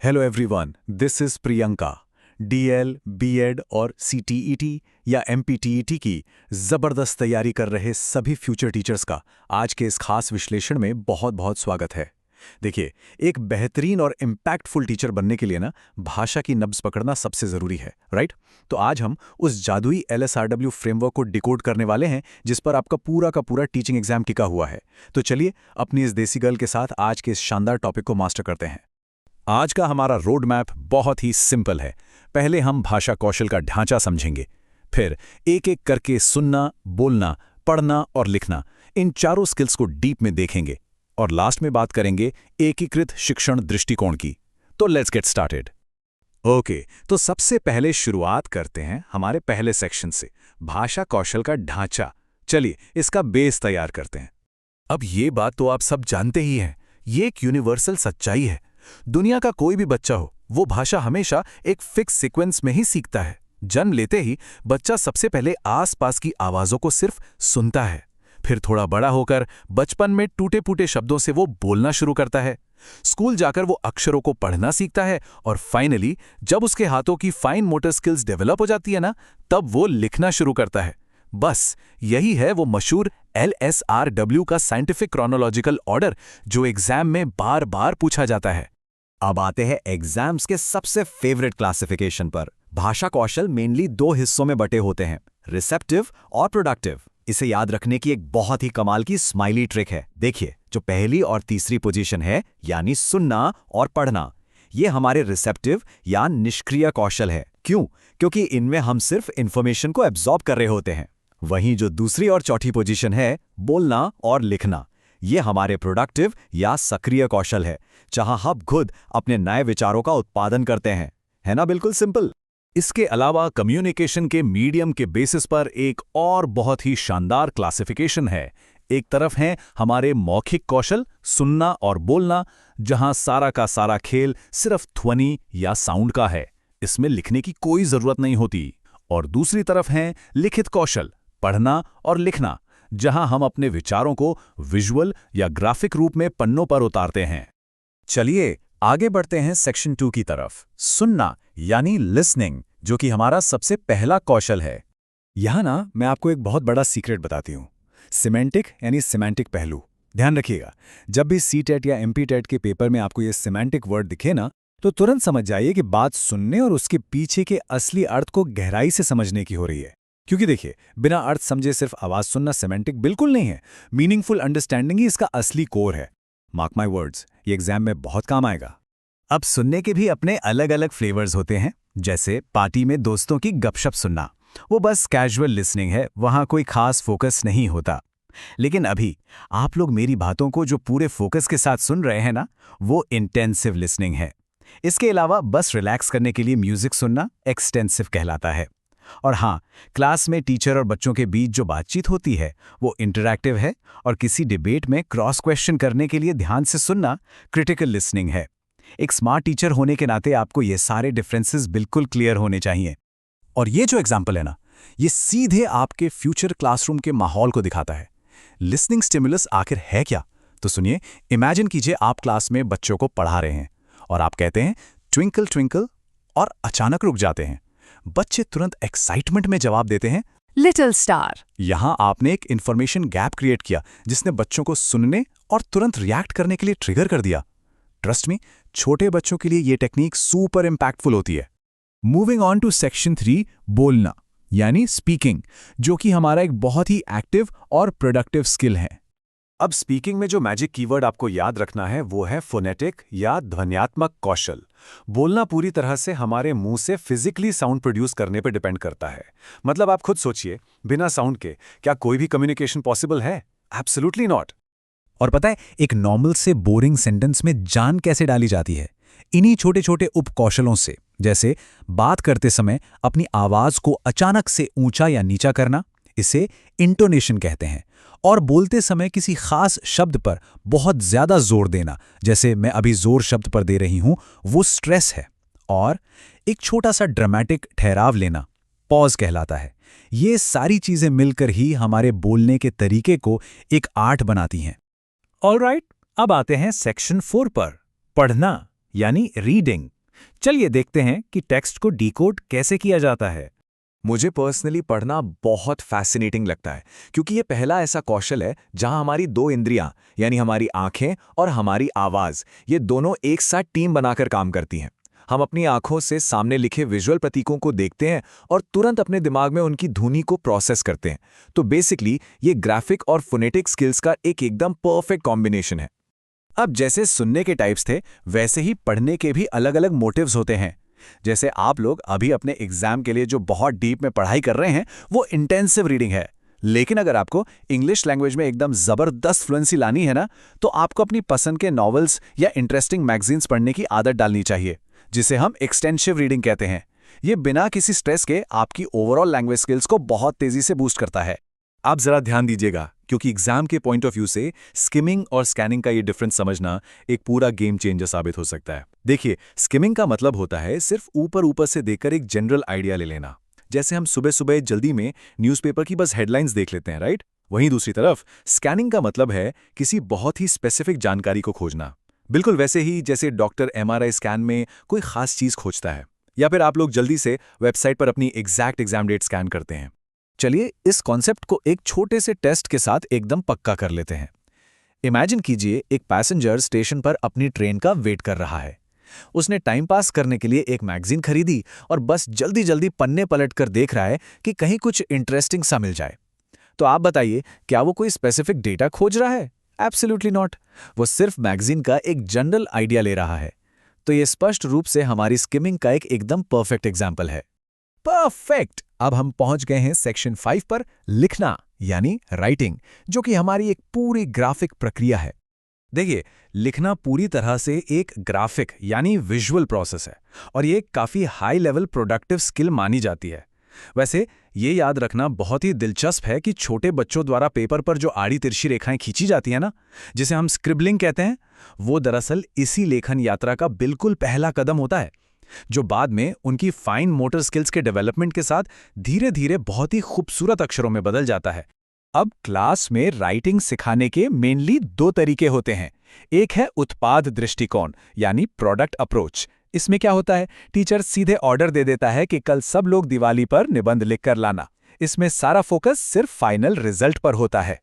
Hello everyone, this is Priyanka. DL, BEd और CTET या MPTET की ज़बरदस्त तैयारी कर रहे सभी फ्यूचर टीचर्स का आज के इस खास विश्लेषण में बहुत बहुत स्वागत है। देखिए, एक बेहतरीन और इम्पैक्टफुल टीचर बनने के लिए ना भाषा की नब्ज पकड़ना सबसे ज़रूरी है, राइट? तो आज हम उस जादुई एलएसआरडब्ल्यू फ्रेमवर्क को डिकोड करने वाले हैं जिस पर आपका पूरा का पूरा टीचिंग एग्जाम टिका हुआ है। तो चलिए अपनी इस देसी गर्ल के साथ आज के इस शानदार टॉपिक को मास्टर करते हैं। आज का हमारा रोड मैप बहुत ही सिंपल है। पहले हम भाषा कौशल का ढांचा समझेंगे, फिर एक एक करके सुनना, बोलना, पढ़ना और लिखना, इन चारों स्किल्स को डीप में देखेंगे और लास्ट में बात करेंगे एकीकृत शिक्षण दृष्टिकोण की। तो लेट्स गेट स्टार्टेड। ओके, तो सबसे पहले शुरुआत करते हैं हमारे पहले सेक्शन से, भाषा कौशल का ढांचा। चलिए इसका बेस तैयार करते हैं। अब ये बात तो आप सब जानते ही हैं, ये एक यूनिवर्सल सच्चाई है। दुनिया का कोई भी बच्चा हो, वो भाषा हमेशा एक फिक्स सीक्वेंस में ही सीखता है। जन्म लेते ही बच्चा सबसे पहले आसपास की आवाजों को सिर्फ सुनता है, फिर थोड़ा बड़ा होकर बचपन में टूटे-फूटे शब्दों से वो बोलना शुरू करता है। स्कूल जाकर वो अक्षरों को पढ़ना सीखता है और फाइनली जब उसके हाथों की फाइन मोटर स्किल्स डेवलप हो जाती है ना, तब वो लिखना शुरू करता है। बस यही है वो मशहूर LSRW का साइंटिफिक क्रोनोलॉजिकल ऑर्डर जो एग्जाम में बार बार पूछा जाता है। अब आते हैं एग्जाम्स के सबसे फेवरेट क्लासिफिकेशन पर। भाषा कौशल मेनली दो हिस्सों में बटे होते हैं, रिसेप्टिव और प्रोडक्टिव। इसे याद रखने की एक बहुत ही कमाल की स्माइली ट्रिक है। देखिए, जो पहली और तीसरी पोजीशन है, यानी सुनना और पढ़ना, ये हमारे रिसेप्टिव या निष्क्रिय कौशल है। क्यों? क्योंकि इनमें हम सिर्फ इंफॉर्मेशन को एब्जॉर्ब कर रहे होते हैं। वहीं जो दूसरी और चौथी पोजीशन है, बोलना और लिखना, ये हमारे प्रोडक्टिव या सक्रिय कौशल है, जहां हम खुद अपने नए विचारों का उत्पादन करते हैं। है ना? बिल्कुल सिंपल। इसके अलावा कम्युनिकेशन के मीडियम के बेसिस पर एक और बहुत ही शानदार क्लासिफिकेशन है। एक तरफ हैं हमारे मौखिक कौशल, सुनना और बोलना, जहां सारा का सारा खेल सिर्फ ध्वनि या साउंड का है, इसमें लिखने की कोई जरूरत नहीं होती। और दूसरी तरफ हैं लिखित कौशल, पढ़ना और लिखना, जहां हम अपने विचारों को विजुअल या ग्राफिक रूप में पन्नों पर उतारते हैं। चलिए आगे बढ़ते हैं सेक्शन 2 की तरफ, सुनना यानी लिसनिंग, जो कि हमारा सबसे पहला कौशल है। यहां ना मैं आपको एक बहुत बड़ा सीक्रेट बताती हूं, सिमेंटिक यानी सिमेंटिक पहलू। ध्यान रखिएगा, जब भी सीटेट या एमपीटेट के पेपर में आपको ये सिमेंटिक वर्ड दिखे ना, तो तुरंत समझ जाइए कि बात सुनने और उसके पीछे के असली अर्थ को गहराई से समझने की हो रही है। क्योंकि देखिए, बिना अर्थ समझे सिर्फ आवाज सुनना सिमेंटिक बिल्कुल नहीं है। मीनिंगफुल अंडरस्टैंडिंग ही इसका असली कोर है। मार्क माई वर्ड्स, ये एग्जाम में बहुत काम आएगा। अब सुनने के भी अपने अलग अलग फ्लेवर्स होते हैं, जैसे पार्टी में दोस्तों की गपशप सुनना, वो बस कैजुअल लिसनिंग है, वहां कोई खास फोकस नहीं होता। लेकिन अभी आप लोग मेरी बातों को जो पूरे फोकस के साथ सुन रहे हैं ना, वो इंटेंसिव लिसनिंग है। इसके अलावा बस रिलैक्स करने के लिए म्यूजिक सुनना एक्सटेंसिव कहलाता है। और हाँ, क्लास में टीचर और बच्चों के बीच जो बातचीत होती है वो इंटरैक्टिव है, और किसी डिबेट में क्रॉस क्वेश्चन करने के लिए ध्यान से सुनना क्रिटिकल लिसनिंग है। एक स्मार्ट टीचर होने के नाते आपको ये सारे डिफरेंसेस बिल्कुल क्लियर होने चाहिए। और ये जो एग्जाम्पल है ना, ये सीधे आपके फ्यूचर क्लासरूम के माहौल को दिखाता है। लिसनिंग स्टिमुलस आखिर है क्या? तो सुनिए, इमेजिन कीजिए आप क्लास में बच्चों को पढ़ा रहे हैं और आप कहते हैं ट्विंकल ट्विंकल, और अचानक रुक जाते हैं। बच्चे तुरंत एक्साइटमेंट में जवाब देते हैं लिटिल स्टार। यहां आपने एक इंफॉर्मेशन गैप क्रिएट किया जिसने बच्चों को सुनने और तुरंत रिएक्ट करने के लिए ट्रिगर कर दिया। ट्रस्ट मी, छोटे बच्चों के लिए ये टेक्निक सुपर इंपैक्टफुल होती है। मूविंग ऑन टू सेक्शन 3, बोलना यानी स्पीकिंग, जो कि हमारा एक बहुत ही एक्टिव और प्रोडक्टिव स्किल है। अब स्पीकिंग में जो मैजिक कीवर्ड आपको याद रखना है वो है फोनेटिक या ध्वन्यात्मक कौशल। बोलना पूरी तरह से हमारे मुंह से फिजिकली साउंड प्रोड्यूस करने पर डिपेंड करता है। मतलब आप खुद सोचिए, बिना साउंड के क्या कोई भी कम्युनिकेशन पॉसिबल है? Absolutely not. और पता है, एक नॉर्मल से बोरिंग सेंटेंस में जान कैसे डाली जाती है? इन्हीं छोटे छोटे उपकौशलों से, जैसे बात करते समय अपनी आवाज को अचानक से ऊंचा या नीचा करना, इसे इंटोनेशन कहते हैं। और बोलते समय किसी खास शब्द पर बहुत ज्यादा जोर देना, जैसे मैं अभी जोर शब्द पर दे रही हूं, वो स्ट्रेस है। और एक छोटा सा ड्रामेटिक ठहराव लेना पॉज कहलाता है। ये सारी चीजें मिलकर ही हमारे बोलने के तरीके को एक आर्ट बनाती हैं। ऑलराइट, अब आते हैं सेक्शन 4 पर, पढ़ना यानी रीडिंग। चलिए देखते हैं कि टेक्स्ट को डिकोड कैसे किया जाता है। मुझे पर्सनली पढ़ना बहुत फैसिनेटिंग लगता है, क्योंकि ये पहला ऐसा कौशल है जहां हमारी दो इंद्रियां यानी हमारी आंखें और हमारी आवाज़, ये दोनों एक साथ टीम बनाकर काम करती हैं। हम अपनी आंखों से सामने लिखे विजुअल प्रतीकों को देखते हैं और तुरंत अपने दिमाग में उनकी धुनी को प्रोसेस करते हैं। तो बेसिकली ये ग्राफिक और फोनेटिक स्किल्स का एक एकदम परफेक्ट कॉम्बिनेशन है। अब जैसे सुनने के टाइप्स थे, वैसे ही पढ़ने के भी अलग अलग मोटिव्स होते हैं। जैसे आप लोग अभी अपने एग्जाम के लिए जो बहुत डीप में पढ़ाई कर रहे हैं, वो इंटेंसिव रीडिंग है। लेकिन अगर आपको इंग्लिश लैंग्वेज में एकदम जबरदस्त फ्लुएंसी लानी है ना, तो आपको अपनी पसंद के नॉवेल्स या इंटरेस्टिंग मैगजीन्स पढ़ने की आदत डालनी चाहिए, जिसे हम एक्सटेंसिव रीडिंग कहते हैं। ये बिना किसी स्ट्रेस के आपकी ओवरऑल लैंग्वेज स्किल्स को बहुत तेजी से बूस्ट करता है। आप जरा ध्यान दीजिएगा, क्योंकि एग्जाम के पॉइंट ऑफ व्यू से स्किमिंग और स्कैनिंग का ये डिफरेंस समझना एक पूरा गेम चेंजर साबित हो सकता है। देखिए, स्किमिंग का मतलब होता है सिर्फ ऊपर ऊपर से देखकर एक जनरल आइडिया ले लेना। जैसे हम सुबह सुबह जल्दी में न्यूज़पेपर की बस हेडलाइंस देख लेते हैं, राइट? वहीं दूसरी तरफ स्कैनिंग का मतलब है किसी बहुत ही स्पेसिफिक जानकारी को खोजना। बिल्कुल वैसे ही जैसे डॉक्टर MRI स्कैन में कोई खास चीज खोजता है, या फिर आप लोग जल्दी से वेबसाइट पर अपनी एग्जैक्ट एग्जाम डेट स्कैन करते हैं। चलिए इस कॉन्सेप्ट को एक छोटे से टेस्ट के साथ एकदम पक्का कर लेते हैं। इमेजिन कीजिए, एक पैसेंजर स्टेशन पर अपनी ट्रेन का वेट कर रहा है। उसने टाइम पास करने के लिए एक मैगजीन खरीदी और बस जल्दी जल्दी पन्ने पलट कर देख रहा है कि कहीं कुछ इंटरेस्टिंग सा मिल जाए। तो आप बताइए, क्या वो कोई स्पेसिफिक डेटा खोज रहा है? Absolutely not. वो सिर्फ मैगजीन का एक जनरल आइडिया ले रहा है। तो ये स्पष्ट रूप से हमारी स्किमिंग का एक एकदम परफेक्ट एग्जाम्पल है। परफेक्ट। अब हम पहुंच गए हैं सेक्शन 5 पर, लिखना यानी राइटिंग, जो कि हमारी एक पूरी ग्राफिक प्रक्रिया है। देखिए, लिखना पूरी तरह से एक ग्राफिक यानी विजुअल प्रोसेस है, और ये काफी हाई लेवल प्रोडक्टिव स्किल मानी जाती है। वैसे ये याद रखना बहुत ही दिलचस्प है कि छोटे बच्चों द्वारा पेपर पर जो आड़ी तिरछी रेखाएं खींची जाती है ना, जिसे हम स्क्रिबलिंग कहते हैं, वो दरअसल इसी लेखन यात्रा का बिल्कुल पहला कदम होता है, जो बाद में उनकी फाइन मोटर स्किल्स के डेवलपमेंट के साथ धीरे धीरे बहुत ही खूबसूरत अक्षरों में बदल जाता है। अब क्लास में राइटिंग सिखाने के मेनली 2 तरीके होते हैं। एक है उत्पाद दृष्टिकोण यानी प्रोडक्ट अप्रोच। इसमें क्या होता है, टीचर सीधे ऑर्डर दे देता है कि कल सब लोग दिवाली पर निबंध लिखकर लाना। इसमें सारा फोकस सिर्फ फाइनल रिजल्ट पर होता है।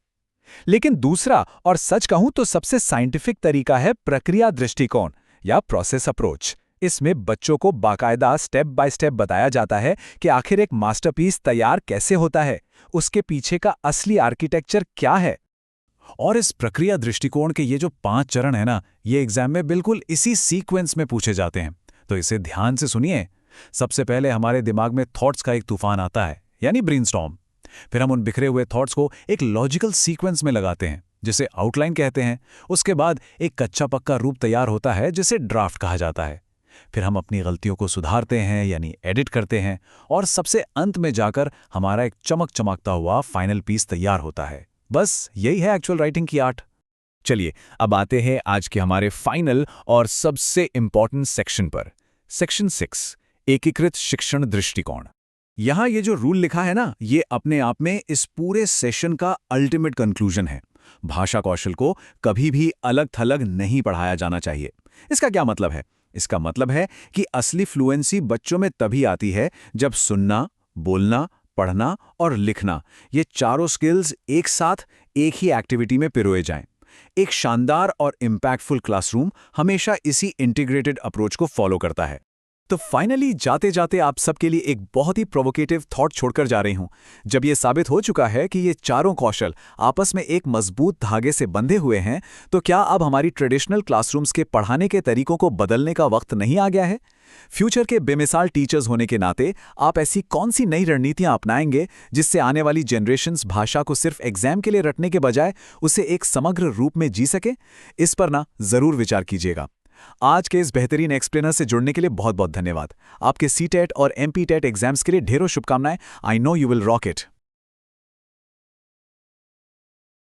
लेकिन दूसरा, और सच कहूं तो सबसे साइंटिफिक तरीका है प्रक्रिया दृष्टिकोण या प्रोसेस अप्रोच। इसमें बच्चों को बाकायदा स्टेप बाय स्टेप बताया जाता है कि आखिर एक मास्टरपीस तैयार कैसे होता है, उसके पीछे का असली आर्किटेक्चर क्या है। और इस प्रक्रिया दृष्टिकोण के ये जो 5 चरण है ना, ये एग्जाम में बिल्कुल इसी सीक्वेंस में पूछे जाते हैं। तो इसे ध्यान से सुनिए। सबसे पहले हमारे दिमाग में थॉट्स का एक तूफान आता है, यानी ब्रेनस्टॉर्म। फिर हम उन बिखरे हुए थॉट्स को एक लॉजिकल सीक्वेंस में लगाते हैं, जिसे आउटलाइन कहते हैं। उसके बाद एक कच्चा पक्का रूप तैयार होता है, जिसे ड्राफ्ट कहा जाता है। फिर हम अपनी गलतियों को सुधारते हैं, यानी एडिट करते हैं, और सबसे अंत में जाकर हमारा एक चमकता हुआ फाइनल पीस तैयार होता है। बस यही है एक्चुअल राइटिंग की आर्ट। चलिए अब आते हैं आज के हमारे फाइनल और सबसे इंपॉर्टेंट सेक्शन पर। सेक्शन 6, एकीकृत शिक्षण दृष्टिकोण। यहां ये जो रूल लिखा है ना, ये अपने आप में इस पूरे सेशन का अल्टीमेट कंक्लूजन है। भाषा कौशल को कभी भी अलग थलग नहीं पढ़ाया जाना चाहिए। इसका क्या मतलब है? इसका मतलब है कि असली फ्लुएंसी बच्चों में तभी आती है जब सुनना, बोलना, पढ़ना और लिखना, ये चारों स्किल्स एक साथ एक ही एक्टिविटी में पिरोए जाएं। एक शानदार और इम्पैक्टफुल क्लासरूम हमेशा इसी इंटीग्रेटेड अप्रोच को फॉलो करता है। तो फाइनली जाते जाते आप सबके लिए एक बहुत ही प्रोवोकेटिव थॉट छोड़कर जा रही हूं। जब ये साबित हो चुका है कि ये चारों कौशल आपस में एक मजबूत धागे से बंधे हुए हैं, तो क्या अब हमारी ट्रेडिशनल क्लासरूम्स के पढ़ाने के तरीकों को बदलने का वक्त नहीं आ गया है? फ्यूचर के बेमिसाल टीचर्स होने के नाते आप ऐसी कौन सी नई रणनीतियां अपनाएंगे जिससे आने वाली जनरेशंस भाषा को सिर्फ एग्जाम के लिए रटने के बजाय उसे एक समग्र रूप में जी सके? इस पर ना जरूर विचार कीजिएगा। आज के इस बेहतरीन एक्सप्लेनर से जुड़ने के लिए बहुत बहुत धन्यवाद। आपके CTET और MPTET एग्जाम्स के लिए ढेरों शुभकामनाएं। I know you will rock it.